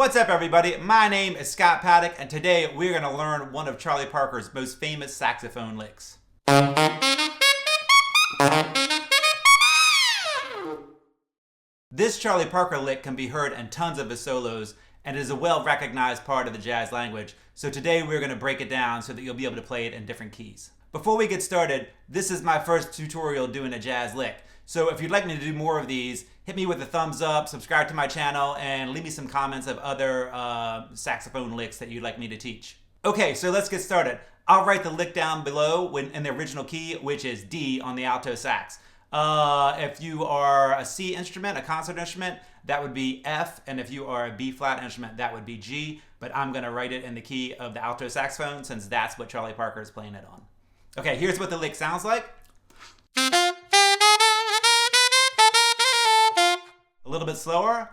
What's up, everybody? My name is Scott Paddock, and today we're going to learn one of Charlie Parker's most famous saxophone licks. This Charlie Parker lick can be heard in tons of his solos and is a well-recognized part of the jazz language, so today we're going to break it down so that you'll be able to play it in different keys. Before we get started, this is my first tutorial doing a jazz lick, so if you'd like me to do more of these, hit me with a thumbs up, subscribe to my channel, and leave me some comments of other saxophone licks that you'd like me to teach. Okay, so let's get started. I'll write the lick down below in the original key, which is D on the alto sax. If you are a C instrument, a concert instrument, that would be F, and if you are a B flat instrument, that would be G, but I'm gonna write it in the key of the alto saxophone since that's what Charlie Parker is playing it on. Okay, here's what the lick sounds like. A little bit slower.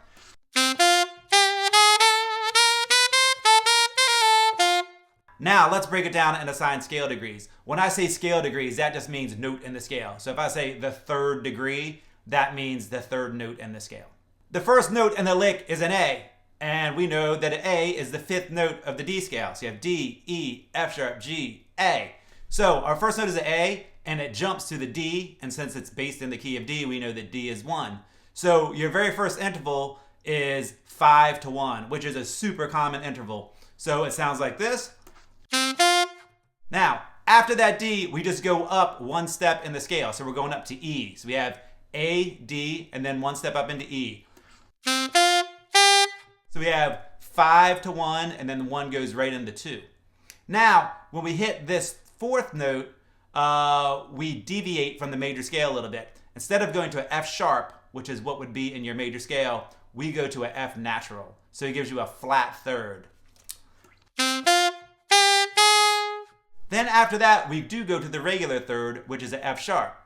Now let's break it down and assign scale degrees. When I say scale degrees, that just means note in the scale. So if I say the third degree, that means the third note in the scale. The first note in the lick is an A, and we know that an A is the fifth note of the D scale. So you have D, E, F sharp, G, A. So our first note is an A, and it jumps to the D, and since it's based in the key of D, we know that D is 1. So your very first interval is 5 to 1, which is a super common interval. So it sounds like this. Now, after that D, we just go up one step in the scale. So we're going up to E. So we have A, D, and then one step up into E. So we have 5 to 1, and then the 1 goes right into 2. Now, when we hit this fourth note, we deviate from the major scale a little bit. Instead of going to an F sharp, which is what would be in your major scale, we go to an F natural. So it gives you a flat third. Then after that, we do go to the regular third, which is an F sharp.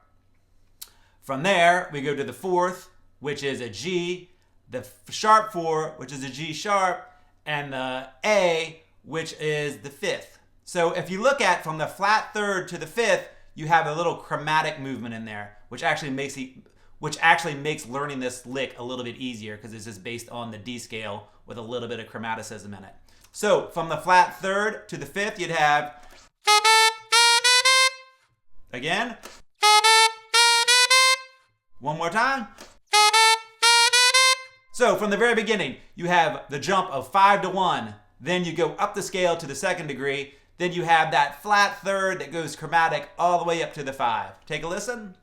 From there, we go to the fourth, which is a G, the sharp 4, which is a G sharp, and the A, which is the fifth. So if you look at from the flat third to the fifth, you have a little chromatic movement in there, which actually makes learning this lick a little bit easier because it's just based on the D scale with a little bit of chromaticism in it. So from the flat third to the fifth, you'd have, again, one more time. So from the very beginning, you have the jump of 5 to 1, then you go up the scale to the second degree, then you have that flat third that goes chromatic all the way up to the 5. Take a listen.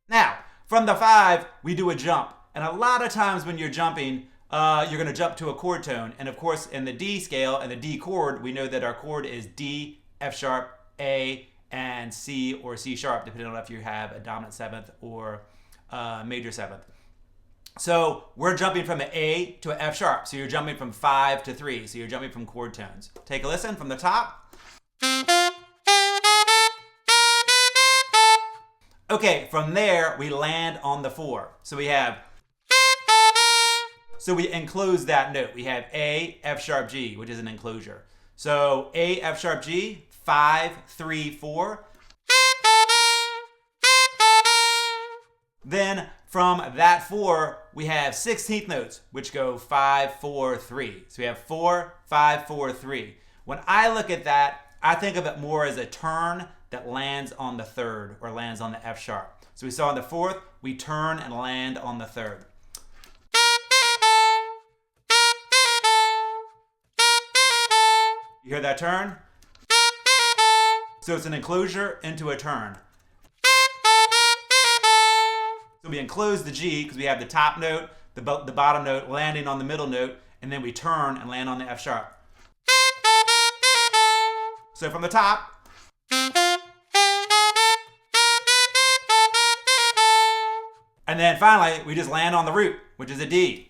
Now, from the 5, we do a jump. And a lot of times when you're jumping, you're going to jump to a chord tone. And of course, in the D scale and the D chord, we know that our chord is D, F sharp, A, and C or C sharp, depending on if you have a dominant 7th or major 7th. So we're jumping from an A to an F sharp. So you're jumping from 5 to 3. So you're jumping from chord tones. Take a listen from the top. Okay, from there, we land on the 4. So we have, so we enclose that note. We have A, F sharp, G, which is an enclosure. So A, F sharp, G, 5, 3, 4. Then from that 4, we have 16th notes, which go 5, 4, 3. So we have 4, 5, 4, 3. When I look at that, I think of it more as a turn that lands on the third or lands on the F sharp. So we saw in the fourth, we turn and land on the third. You hear that turn? So it's an enclosure into a turn. So we enclose the G because we have the top note, the bottom note landing on the middle note, and then we turn and land on the F sharp. So from the top, and then finally, we just land on the root, which is a D.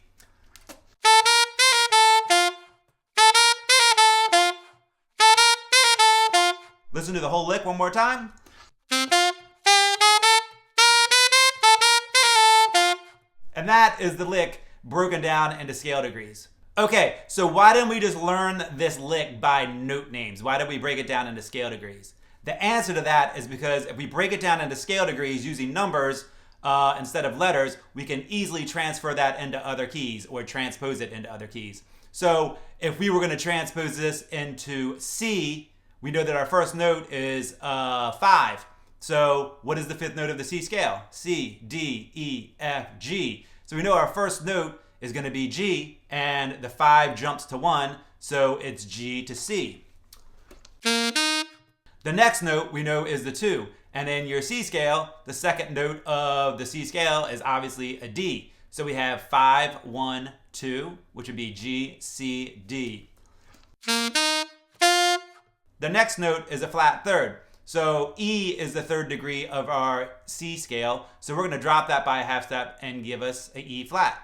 Listen to the whole lick one more time. And that is the lick broken down into scale degrees. Okay, so why didn't we just learn this lick by note names? Why did we break it down into scale degrees? The answer to that is because if we break it down into scale degrees using numbers, instead of letters, we can easily transfer that into other keys or transpose it into other keys. So if we were going to transpose this into C, we know that our first note is 5. So what is the fifth note of the C scale? C, D, E, F, G. So we know our first note is going to be G, and the 5 jumps to 1, so it's G to C. The next note we know is the 2. And in your C scale, the second note of the C scale is obviously a D. So we have 5, 1, 2, which would be G, C, D. The next note is a flat third. So E is the third degree of our C scale. So we're going to drop that by a half step and give us an E flat.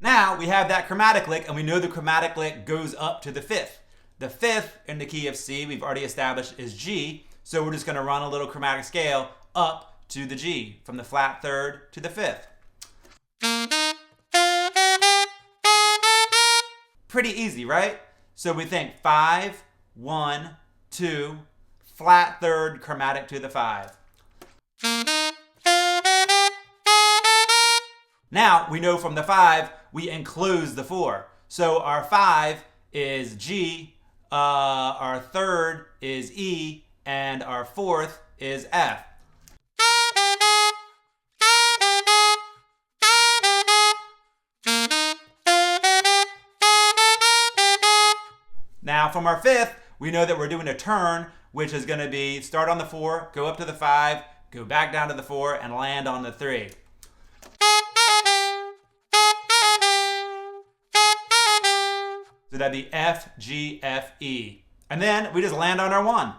Now we have that chromatic lick, and we know the chromatic lick goes up to the fifth. The fifth in the key of C, we've already established, is G. So we're just going to run a little chromatic scale up to the G, from the flat third to the fifth. Pretty easy, right? So we think 5, 1, 2, flat third, chromatic to the 5. Now we know from the 5 we enclose the 4. So our 5 is G, our third is E, and our fourth is F. Now from our fifth, we know that we're doing a turn, which is going to be start on the 4, go up to the 5, go back down to the 4, and land on the 3. So that'd be F, G, F, E. And then we just land on our 1.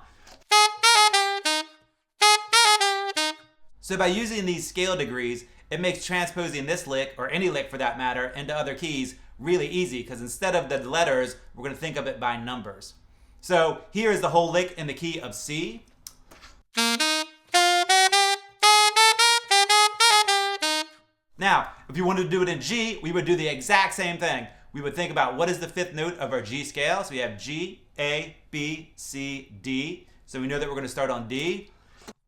So by using these scale degrees, it makes transposing this lick, or any lick for that matter, into other keys really easy, because instead of the letters, we're going to think of it by numbers. So here is the whole lick in the key of C. Now, if you wanted to do it in G, we would do the exact same thing. We would think about what is the fifth note of our G scale. So we have G, A, B, C, D. So we know that we're going to start on D.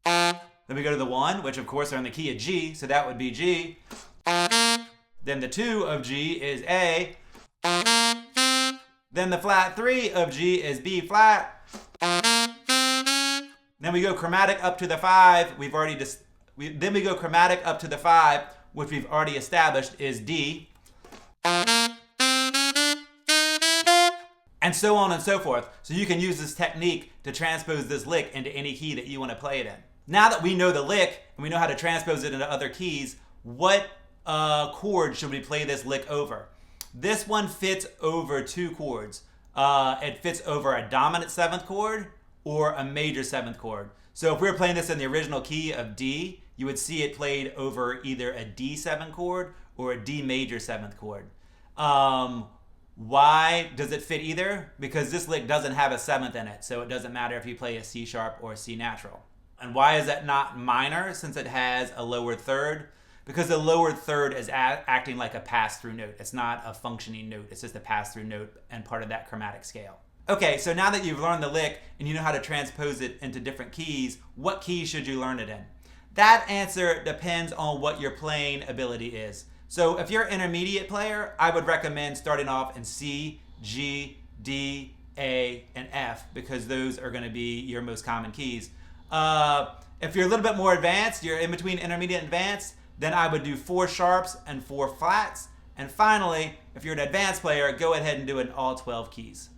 Then we go to the 1, which of course are in the key of G, so that would be G. Then the 2 of G is A. Then the flat 3 of G is B flat. Then we go chromatic up to the 5. Then we go chromatic up to the 5, which we've already established is D. And so on and so forth. So you can use this technique to transpose this lick into any key that you want to play it in. Now that we know the lick and we know how to transpose it into other keys, what chord should we play this lick over? This one fits over 2 chords. It fits over a dominant 7th chord or a major 7th chord. So if we were playing this in the original key of D, you would see it played over either a D7 chord or a D major 7th chord. Why does it fit either? Because this lick doesn't have a 7th in it, so it doesn't matter if you play a C sharp or a C natural. And why is that not minor, since it has a lower third? Because the lower third is acting like a pass-through note. It's not a functioning note. It's just a pass-through note and part of that chromatic scale. Okay, so now that you've learned the lick and you know how to transpose it into different keys, what key should you learn it in? That answer depends on what your playing ability is. So if you're an intermediate player, I would recommend starting off in C, G, D, A, and F, because those are going to be your most common keys. If you're a little bit more advanced, you're in between intermediate and advanced, then I would do 4 sharps and 4 flats. And finally, if you're an advanced player, go ahead and do it in all 12 keys.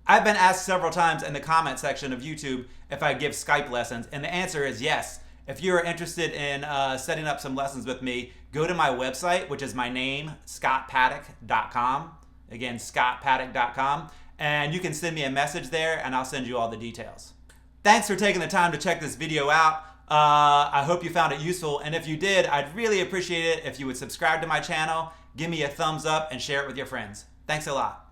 I've been asked several times in the comment section of YouTube if I give Skype lessons, and the answer is yes. If you're interested in setting up some lessons with me, go to my website, which is my name, scottpaddock.com. Again, scottpaddock.com. And you can send me a message there, and I'll send you all the details. Thanks for taking the time to check this video out. I hope you found it useful, and if you did, I'd really appreciate it if you would subscribe to my channel, give me a thumbs up, and share it with your friends. Thanks a lot.